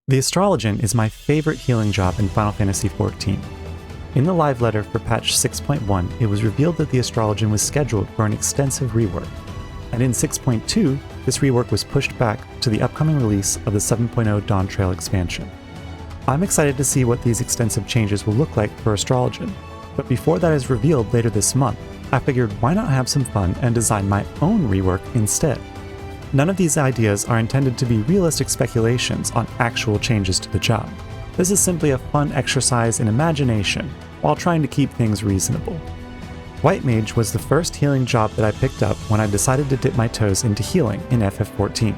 The Astrologian is my favorite healing job in Final Fantasy XIV. In the live letter for patch 6.1, it was revealed that the Astrologian was scheduled for an extensive rework, and in 6.2, this rework was pushed back to the upcoming release of the 7.0 Dawntrail expansion. I'm excited to see what these extensive changes will look like for Astrologian, but before that is revealed later this month, I figured why not have some fun and design my own rework instead. None of these ideas are intended to be realistic speculations on actual changes to the job. This is simply a fun exercise in imagination while trying to keep things reasonable. White Mage was the first healing job that I picked up when I decided to dip my toes into healing in FF14.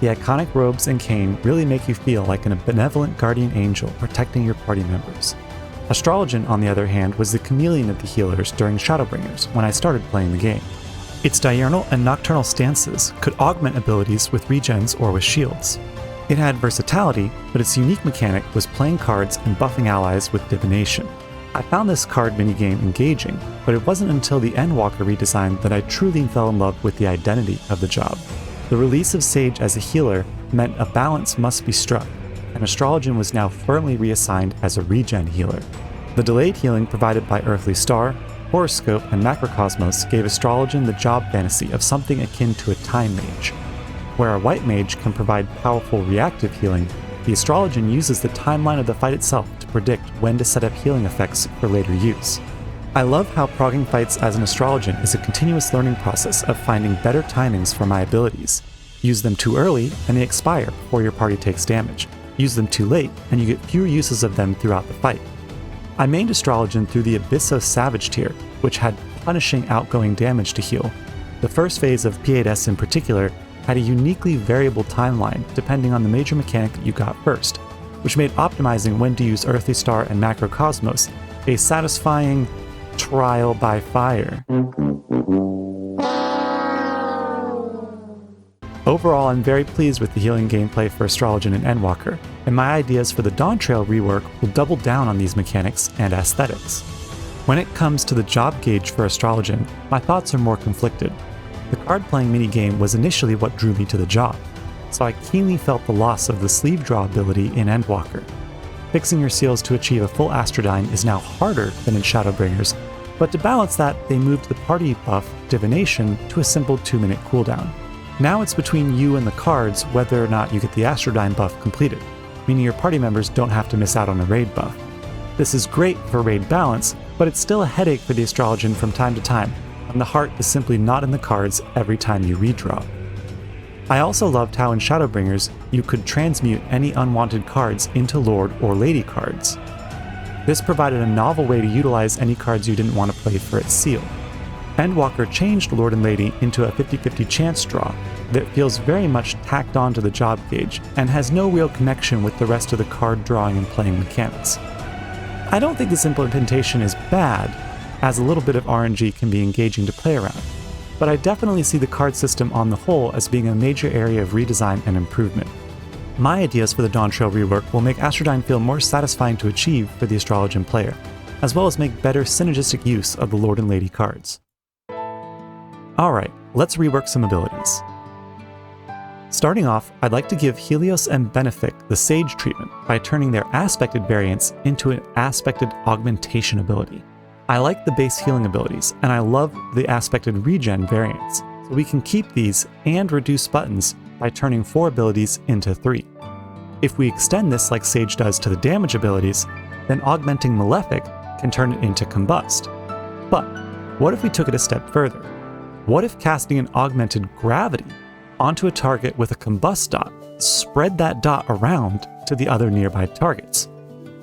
The iconic robes and cane really make you feel like a benevolent guardian angel protecting your party members. Astrologian, on the other hand, was the chameleon of the healers during Shadowbringers when I started playing the game. Its diurnal and nocturnal stances could augment abilities with regens or with shields. It had versatility, but its unique mechanic was playing cards and buffing allies with divination. I found this card minigame engaging, but it wasn't until the Endwalker redesign that I truly fell in love with the identity of the job. The release of Sage as a healer meant a balance must be struck, and Astrologian was now firmly reassigned as a regen healer. The delayed healing provided by Earthly Star, Horoscope, and Macrocosmos gave Astrologian the job fantasy of something akin to a time mage. Where a white mage can provide powerful reactive healing, the Astrologian uses the timeline of the fight itself to predict when to set up healing effects for later use. I love how progging fights as an Astrologian is a continuous learning process of finding better timings for my abilities. Use them too early and they expire before your party takes damage. Use them too late and you get fewer uses of them throughout the fight. I mained Astrologian through the Abysso Savage tier, which had punishing outgoing damage to heal. The first phase of P8S in particular had a uniquely variable timeline depending on the major mechanic that you got first, which made optimizing when to use Earthly Star and Macrocosmos a satisfying trial by fire. Overall, I'm very pleased with the healing gameplay for Astrologian and Endwalker, and my ideas for the Dawntrail rework will double down on these mechanics and aesthetics. When it comes to the job gauge for Astrologian, my thoughts are more conflicted. The card-playing minigame was initially what drew me to the job, so I keenly felt the loss of the sleeve draw ability in Endwalker. Fixing your seals to achieve a full Astrodyne is now harder than in Shadowbringers, but to balance that, they moved the party buff, Divination, to a simple 2-minute cooldown. Now it's between you and the cards whether or not you get the Astrodyne buff completed, meaning your party members don't have to miss out on the raid buff. This is great for raid balance, but it's still a headache for the Astrologian from time to time, and the heart is simply not in the cards every time you redraw. I also loved how in Shadowbringers you could transmute any unwanted cards into Lord or Lady cards. This provided a novel way to utilize any cards you didn't want to play for its seal. Endwalker changed Lord and Lady into a 50-50 chance draw that feels very much tacked onto the job gauge and has no real connection with the rest of the card drawing and playing mechanics. I don't think this implementation is bad, as a little bit of RNG can be engaging to play around, but I definitely see the card system on the whole as being a major area of redesign and improvement. My ideas for the Dawntrail rework will make Astrodyne feel more satisfying to achieve for the Astrologian player, as well as make better synergistic use of the Lord and Lady cards. Alright, let's rework some abilities. Starting off, I'd like to give Helios and Benefic the Sage treatment by turning their aspected variants into an aspected augmentation ability. I like the base healing abilities, and I love the aspected regen variants, so we can keep these and reduce buttons by turning 4 abilities into 3. If we extend this like Sage does to the damage abilities, then augmenting Malefic can turn it into Combust. But what if we took it a step further? What if casting an augmented Gravity onto a target with a Combust dot spread that dot around to the other nearby targets?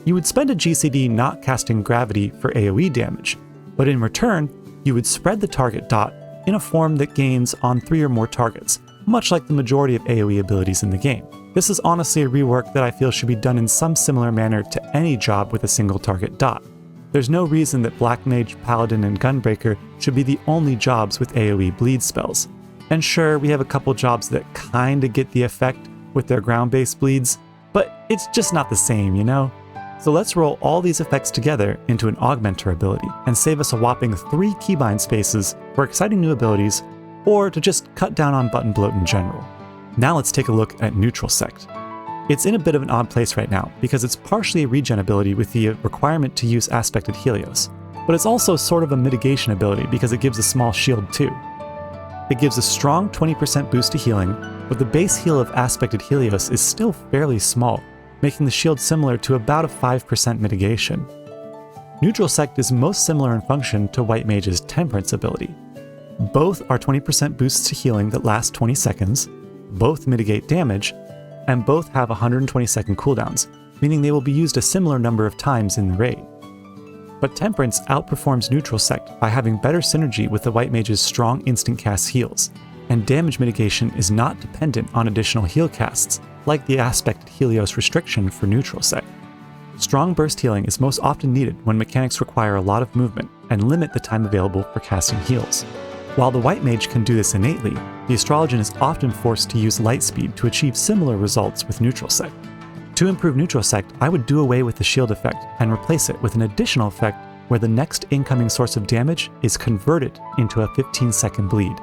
You would spend a GCD not casting Gravity for AoE damage, but in return, you would spread the target dot in a form that gains on 3 or more targets, much like the majority of AoE abilities in the game. This is honestly a rework that I feel should be done in some similar manner to any job with a single target dot. There's no reason that Black Mage, Paladin, and Gunbreaker should be the only jobs with AoE bleed spells. And sure, we have a couple jobs that kinda get the effect with their ground-based bleeds, but it's just not the same, you know? So let's roll all these effects together into an Augmenter ability and save us a whopping 3 keybind spaces for exciting new abilities, or to just cut down on button bloat in general. Now let's take a look at Neutral Sect. It's in a bit of an odd place right now, because it's partially a regen ability with the requirement to use Aspected Helios, but it's also sort of a mitigation ability because it gives a small shield too. It gives a strong 20% boost to healing, but the base heal of Aspected Helios is still fairly small, making the shield similar to about a 5% mitigation. Neutral Sect is most similar in function to White Mage's Temperance ability. Both are 20% boosts to healing that last 20 seconds, both mitigate damage, and both have 120-second cooldowns, meaning they will be used a similar number of times in the raid. But Temperance outperforms Neutral Sect by having better synergy with the White Mage's strong instant cast heals, and damage mitigation is not dependent on additional heal casts, like the Aspected Helios restriction for Neutral Sect. Strong burst healing is most often needed when mechanics require a lot of movement and limit the time available for casting heals. While the White Mage can do this innately, the Astrologian is often forced to use light speed to achieve similar results with Neutral Sect. To improve Neutral Sect, I would do away with the shield effect and replace it with an additional effect where the next incoming source of damage is converted into a 15-second bleed.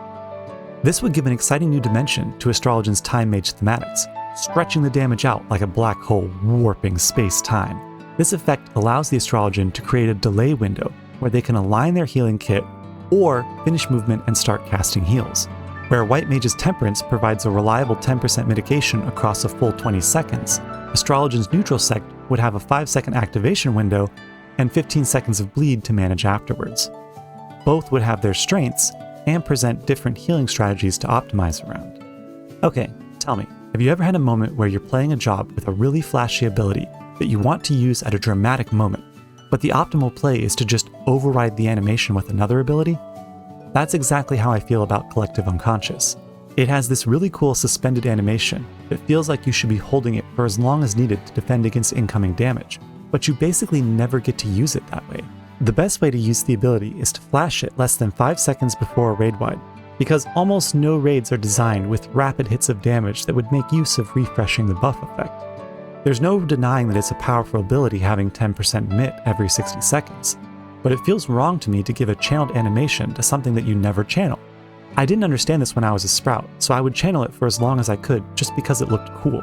This would give an exciting new dimension to Astrologian's Time Mage thematics, stretching the damage out like a black hole warping space-time. This effect allows the Astrologian to create a delay window where they can align their healing kit or finish movement and start casting heals. Where White Mage's Temperance provides a reliable 10% mitigation across a full 20 seconds, Astrologian's Neutral Sect would have a 5-second activation window and 15 seconds of bleed to manage afterwards. Both would have their strengths and present different healing strategies to optimize around. Okay, tell me, have you ever had a moment where you're playing a job with a really flashy ability that you want to use at a dramatic moment, but the optimal play is to just override the animation with another ability? That's exactly how I feel about Collective Unconscious. It has this really cool suspended animation that feels like you should be holding it for as long as needed to defend against incoming damage, but you basically never get to use it that way. The best way to use the ability is to flash it less than 5 seconds before a raid wide, because almost no raids are designed with rapid hits of damage that would make use of refreshing the buff effect. There's no denying that it's a powerful ability having 10% MIT every 60 seconds, but it feels wrong to me to give a channeled animation to something that you never channel. I didn't understand this when I was a Sprout, so I would channel it for as long as I could just because it looked cool.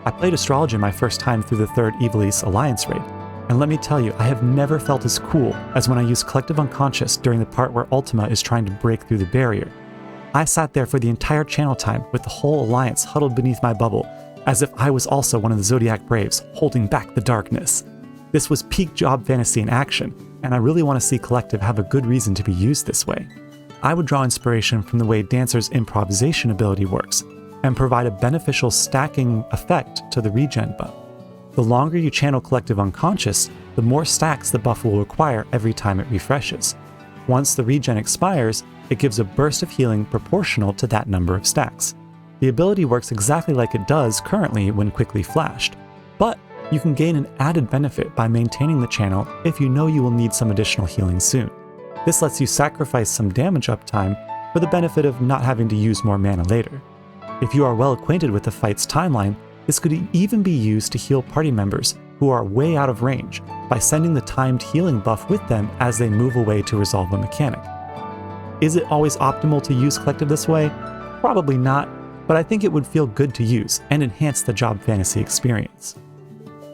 I played Astrologian my first time through the 3rd Evilise Alliance raid, and let me tell you, I have never felt as cool as when I used Collective Unconscious during the part where Ultima is trying to break through the barrier. I sat there for the entire channel time with the whole Alliance huddled beneath my bubble, as if I was also one of the Zodiac Braves holding back the darkness. This was peak job fantasy in action, and I really want to see Collective have a good reason to be used this way. I would draw inspiration from the way Dancer's improvisation ability works, and provide a beneficial stacking effect to the regen buff. The longer you channel Collective Unconscious, the more stacks the buff will require every time it refreshes. Once the regen expires, it gives a burst of healing proportional to that number of stacks. The ability works exactly like it does currently when quickly flashed, but you can gain an added benefit by maintaining the channel if you know you will need some additional healing soon. This lets you sacrifice some damage uptime for the benefit of not having to use more mana later. If you are well acquainted with the fight's timeline, this could even be used to heal party members who are way out of range by sending the timed healing buff with them as they move away to resolve a mechanic. Is it always optimal to use Collective this way? Probably not, but I think it would feel good to use and enhance the job fantasy experience.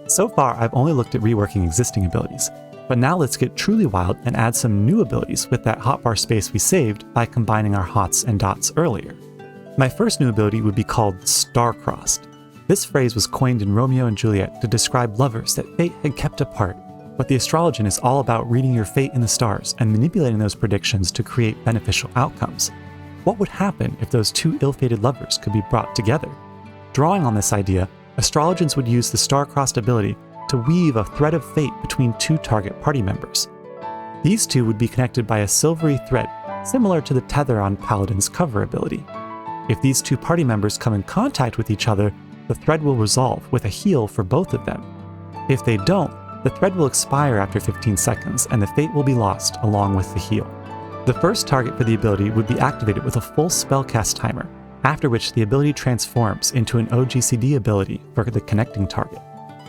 So far, I've only looked at reworking existing abilities, but now let's get truly wild and add some new abilities with that hotbar space we saved by combining our hots and dots earlier. My first new ability would be called Star-Crossed. This phrase was coined in Romeo and Juliet to describe lovers that fate had kept apart, but the Astrologian is all about reading your fate in the stars and manipulating those predictions to create beneficial outcomes. What would happen if those two ill-fated lovers could be brought together? Drawing on this idea, Astrologians would use the Star-Crossed ability to weave a thread of fate between two target party members. These two would be connected by a silvery thread, similar to the tether on Paladin's cover ability. If these two party members come in contact with each other, the thread will resolve with a heal for both of them. If they don't, the thread will expire after 15 seconds and the fate will be lost along with the heal. The first target for the ability would be activated with a full spellcast timer, after which the ability transforms into an OGCD ability for the connecting target.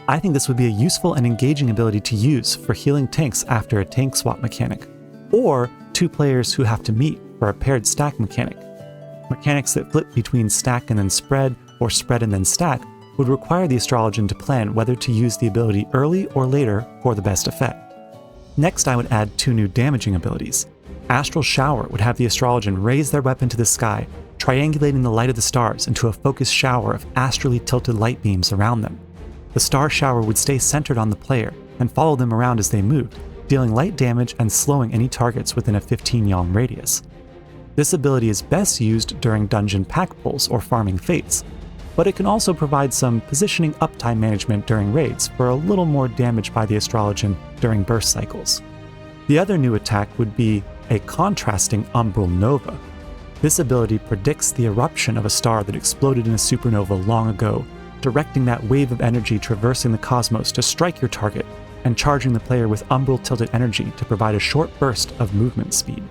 I think this would be a useful and engaging ability to use for healing tanks after a tank swap mechanic, or two players who have to meet for a paired stack mechanic. Mechanics that flip between stack and then spread, or spread and then stack, would require the Astrologian to plan whether to use the ability early or later for the best effect. Next, I would add 2 new damaging abilities. Astral Shower would have the Astrologian raise their weapon to the sky, triangulating the light of the stars into a focused shower of astrally tilted light beams around them. The star shower would stay centered on the player and follow them around as they moved, dealing light damage and slowing any targets within a 15-yalm radius. This ability is best used during dungeon pack pulls or farming fates, but it can also provide some positioning uptime management during raids for a little more damage by the Astrologian during burst cycles. The other new attack would be a contrasting Umbral Nova. This ability predicts the eruption of a star that exploded in a supernova long ago, directing that wave of energy traversing the cosmos to strike your target and charging the player with umbral tilted energy to provide a short burst of movement speed.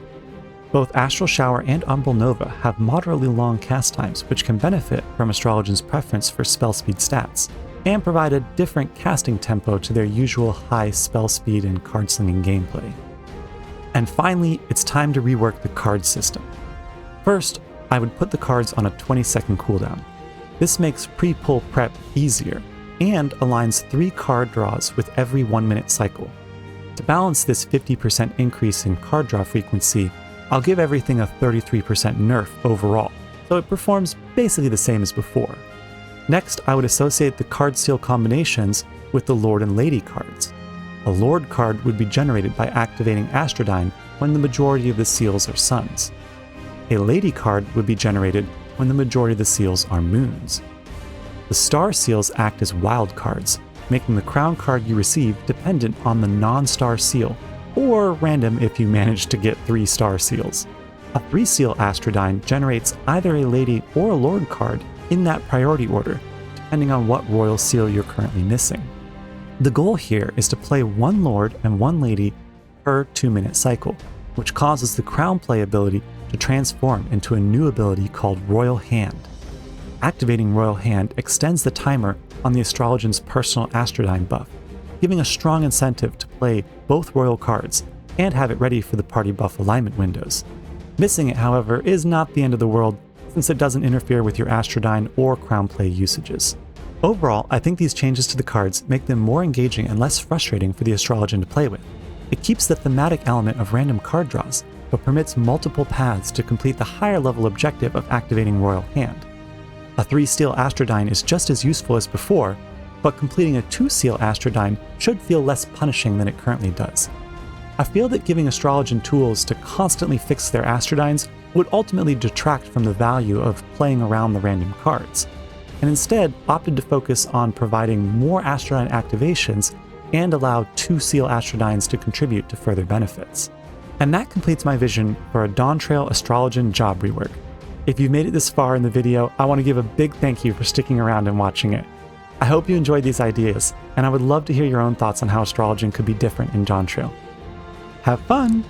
Both Astral Shower and Umbral Nova have moderately long cast times, which can benefit from Astrologian's preference for spell speed stats, and provide a different casting tempo to their usual high spell speed and card slinging gameplay. And finally, it's time to rework the card system. First, I would put the cards on a 20-second cooldown. This makes pre-pull prep easier, and aligns 3 card draws with every 1-minute cycle. To balance this 50% increase in card draw frequency, I'll give everything a 33% nerf overall, so it performs basically the same as before. Next, I would associate the card seal combinations with the Lord and Lady cards. A Lord card would be generated by activating Astrodyne when the majority of the seals are suns. A Lady card would be generated when the majority of the seals are moons. The star seals act as wild cards, making the crown card you receive dependent on the non-star seal, or random if you manage to get 3 star seals. A 3-seal Astrodyne generates either a Lady or a Lord card in that priority order, depending on what royal seal you're currently missing. The goal here is to play 1 Lord and 1 Lady per 2-minute cycle, which causes the crown play ability to transform into a new ability called Royal Hand. Activating Royal Hand extends the timer on the Astrologian's personal Astrodyne buff, giving a strong incentive to play both royal cards and have it ready for the party buff alignment windows. Missing it, however, is not the end of the world, since it doesn't interfere with your Astrodyne or crown play usages. Overall, I think these changes to the cards make them more engaging and less frustrating for the Astrologian to play with. It keeps the thematic element of random card draws, but permits multiple paths to complete the higher level objective of activating Royal Hand. A 3-seal Astrodyne is just as useful as before, but completing a 2-seal Astrodyne should feel less punishing than it currently does. I feel that giving Astrologian tools to constantly fix their Astrodynes would ultimately detract from the value of playing around the random cards, and instead opted to focus on providing more Astrodyne activations and allow 2-seal Astrodynes to contribute to further benefits. And that completes my vision for a Dawntrail Astrologian job rework. If you've made it this far in the video, I want to give a big thank you for sticking around and watching it. I hope you enjoyed these ideas, and I would love to hear your own thoughts on how Astrologian could be different in Dawntrail. Have fun!